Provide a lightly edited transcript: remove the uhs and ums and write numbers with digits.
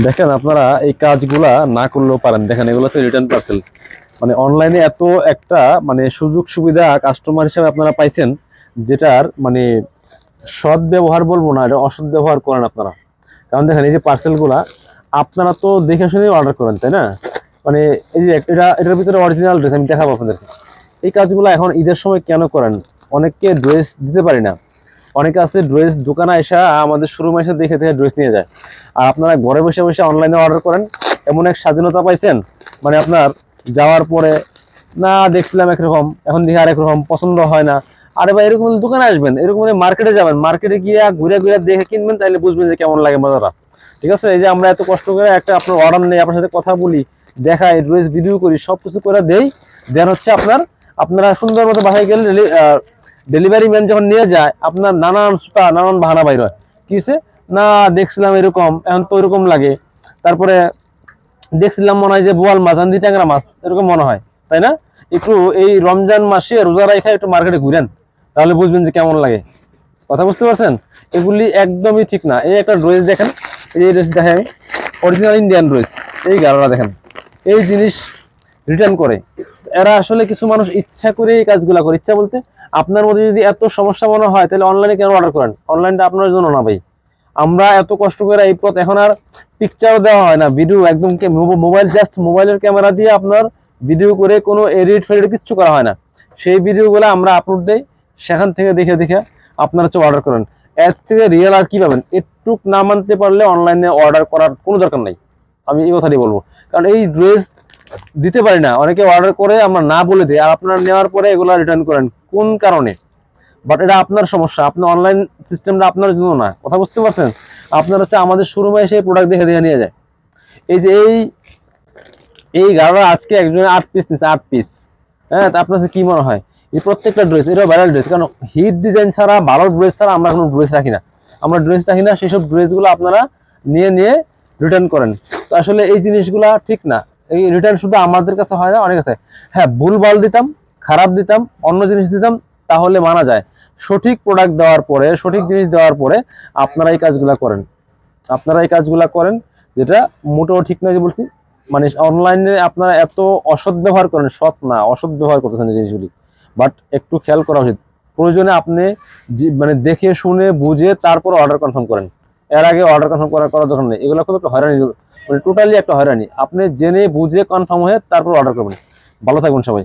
দেখেন আপনারা এই কাজগুলা না করলেও পারেন। দেখেন এগুলো তো রিটার্ন পার্সেল, মানে অনলাইনে এত একটা মানে সুযোগ সুবিধা কাস্টমার হিসেবে আপনারা পাইছেন, যেটার মানে সৎ ব্যবহার বলবো না, এটা অসৎ ব্যবহার করেন আপনারা। কারণ দেখেন এই যে পার্সেলগুলা আপনারা তো দেখে শুনে অর্ডার করেন, তাই না? মানে এই যে এটার ভিতরে অরিজিনাল ড্রেস আমি দেখাবো আপনাদেরকে। এই কাজগুলো এখন ঈদের সময় কেন করেন? অনেককে ড্রেস দিতে পারি না, অনেকে আছে ড্রেস দোকানে এসে আমাদের শোরুমে এসে দেখে দেখে ড্রেস নিয়ে যায়। আর আপনারা ঘরে বসে বসে অনলাইনে অর্ডার করেন, এমন এক স্বাধীনতা পাইছেন, মানে আপনার যাওয়ার পরে না দেখছিলাম একরকম, এখন দেখে আরেক রকম, পছন্দ হয় না। আরে ভাই এরকম দোকানে আসবেন, এরকম মার্কেটে যাবেন, মার্কেটে গিয়ে ঘুরে ঘুরে দেখে কিনবেন, তাহলে বুঝবেন যে কেমন লাগে মজাটা। ঠিক আছে, এই যে আমরা এত কষ্ট করে একটা আপনার অর্ডার নেই, আপনার সাথে কথা বলি, দেখাই, ড্রেস ভিডিও করি, সবকিছু করে দেই, দেন হচ্ছে আপনারা সুন্দর মতো বাসায় গেলে ডেলিভারি ম্যান যখন নিয়ে যায়, আপনার নানান বাহানা বাইর হয়। কি হয়েছে না, দেখছিলাম এরকম, এখন তো এরকম লাগে, তারপরে দেখছিলাম মনে হয় যে বোয়াল মাছ, আন্দি ট্যাংরা মাছ, এরকম মনে হয়, তাই না? একটু এই রমজান মাসে রোজা রাখা একটু মার্কেটে ঘুরেন, তাহলে বুঝবেন যে কেমন লাগে। কথা বুঝতে পারছেন? এগুলি একদমই ঠিক না। এই একটা ড্রেস দেখেন, এই ড্রেস দেখেন, অরিজিনাল ইন্ডিয়ান ড্রেস, এই গাড়োরা দেখেন, এই জিনিস রিটার্ন করে। এরা আসলে কিছু মানুষ ইচ্ছা করে এই কাজগুলো করে। ইচ্ছা বলতে, আপনার মধ্যে যদি এত সমস্যা মনে হয়, তাহলে অনলাইনে কেন অর্ডার করেন? অনলাইনটা আপনার জন্য না ভাই। আমরা এত কষ্ট করে এই পথ, এখন আর পিকচারও দেওয়া হয় না, ভিডিও একদম মোবাইল, জাস্ট মোবাইলের ক্যামেরা দিয়ে আপনার ভিডিও করে কোনো এডিট ফেডিট কিচ্ছু করা হয় না। সেই ভিডিওগুলো আমরা আপলোড দেই, সেখান থেকে দেখে দেখে আপনারা হচ্ছে অর্ডার করেন। এর থেকে রিয়েল আর কি পাবেন? একটুক না মানতে পারলে অনলাইনে অর্ডার করার কোনো দরকার নাই, আমি এই কথাটি বলবো। কারণ এই ড্রেস দিতে পারি না, অনেকে অর্ডার করে আমরা না বলে দিই, আর আপনারা নেওয়ার পরে এগুলো রিটার্ন করেন কোন কারণে? বাট এটা আপনার সমস্যা, আপনার অনলাইন সিস্টেমটা আপনার জন্য না। কথা বুঝতে পারছেন? আপনার হচ্ছে আমাদের শোরুমে এসে প্রোডাক্ট দেখে দেখে নিয়ে যায়। এই যে এই গাড়া আজকে একজনে 8 পিস নিচ্ছে, 8 পিস। হ্যাঁ, তা আপনার কি মনে হয় এই প্রত্যেকটা ড্রেস এটা ভাইরাল ড্রেস? কারণ হিট ডিজাইন ছাড়া, ভালো ড্রেস ছাড়া আমরা কোনো ড্রেস রাখি না। আমরা ড্রেস রাখি না, সেসব ড্রেসগুলো আপনারা নিয়ে নিয়ে রিটার্ন করেন। তো আসলে এই জিনিসগুলা ঠিক না। এই রিটার্ন শুধু আমাদের কাছে হয় না, অনেক আছে। হ্যাঁ, ভুলভাল দিতাম, খারাপ দিতাম, অন্য জিনিস দিতাম, তাহলে মানা যায়। সঠিক প্রোডাক্ট দেওয়ার পরে, সঠিক জিনিস দেওয়ার পরে আপনারা এই কাজগুলা করেন, আপনারা এই কাজগুলা করেন, যেটা মোটেও ঠিক নয়। যে বলছি মানে অনলাইনে আপনারা এত অসৎ ব্যবহার করেন, সৎ না অসৎ ব্যবহার করতেছেন এই জিনিসগুলি। বাট একটু খেয়াল করা উচিত। প্রয়োজনে আপনি মানে দেখে শুনে বুঝে তারপর অর্ডার কনফার্ম করেন। এর আগে অর্ডার কনফার্ম করার দরকার নেই। এগুলো খুব একটা হয়রানি, মানে টোটালি একটা হয়রানি। আপনি জেনে বুঝে কনফার্ম হয়ে তারপর অর্ডার করবেন। ভালো থাকবেন সবাই।